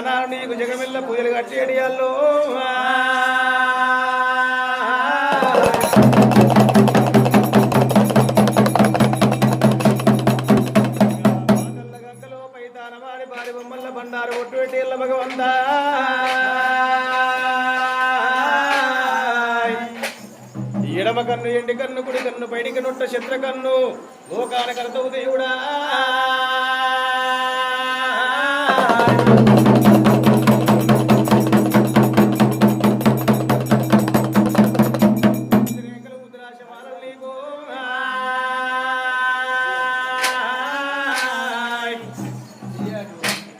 నాడు నీకు జగమిల్ల పూజలు కట్టేడియాల్లో గంగలో పైతానమాడి బారి బొమ్మల్ల బండారు ఒట్టు పెట్టి ఎల్ల భగవంతా ఎడమ కన్ను ఎండి కన్ను కుడి కన్ను పైడికి నొట్ట శత్ర కన్ను లోకాన కర్తవు దేవుడా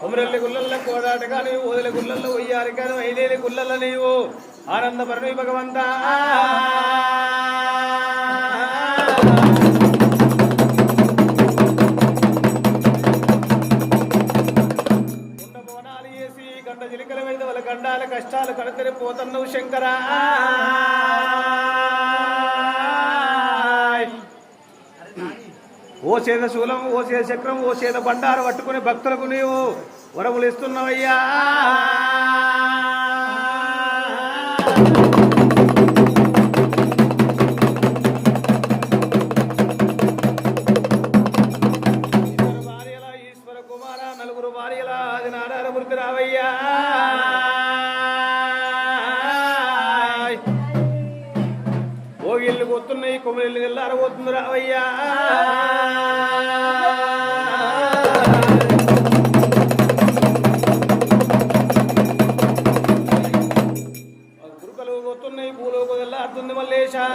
కొమరెల్లి గుళ్ళల్లో కోడాటగా నీవు ఓదలి గుళ్ళల్లో ఉయ్యారిగా ఐదేలి గుళ్ళల్లో నీవు ఆనందపరమి భగవంతా ఉండబోనాలు వేసి గంట చిలికల మీద వాళ్ళ గండాల కష్టాలు కడతరి పోతన్నవు శంకరా ఓ చేద శూలం ఓ చేద చక్రం ఓ చేద బండారు పట్టుకుని భక్తులకు నీవు వరములు ఇస్తున్నావయ్యా భార్యల ఈశ్వర కుమార నలుగురు భార్యల అది నారాయణ మూర్తి రావయ్యా ఓగిళ్ళు కొత్తున్నాయి కొమ్మిళ్ళు వెళ్ళారబోతుంది రావయ్యా గురుకలు కొత్తున్నాయి పూలకు వెళ్ళాడుతుంది మల్లేశా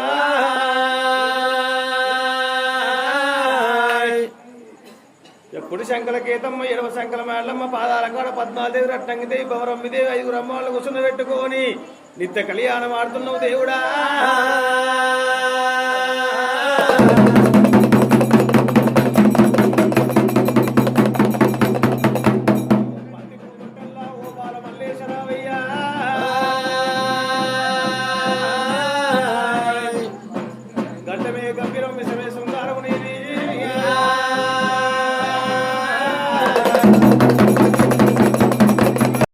ఎప్పుడు శంకల కేతమ్మ ఎడమ శంకల మేళ్ళమ్మ పాదాల కాడ పద్మాదేవి రట్టంగిదేవి పౌరమ్మిదేవి ఐదుగురు అమ్మవాళ్ళు కూర్చుని పెట్టుకొని నిత్య కళ్యాణం ఆడుతున్నావు దేవుడా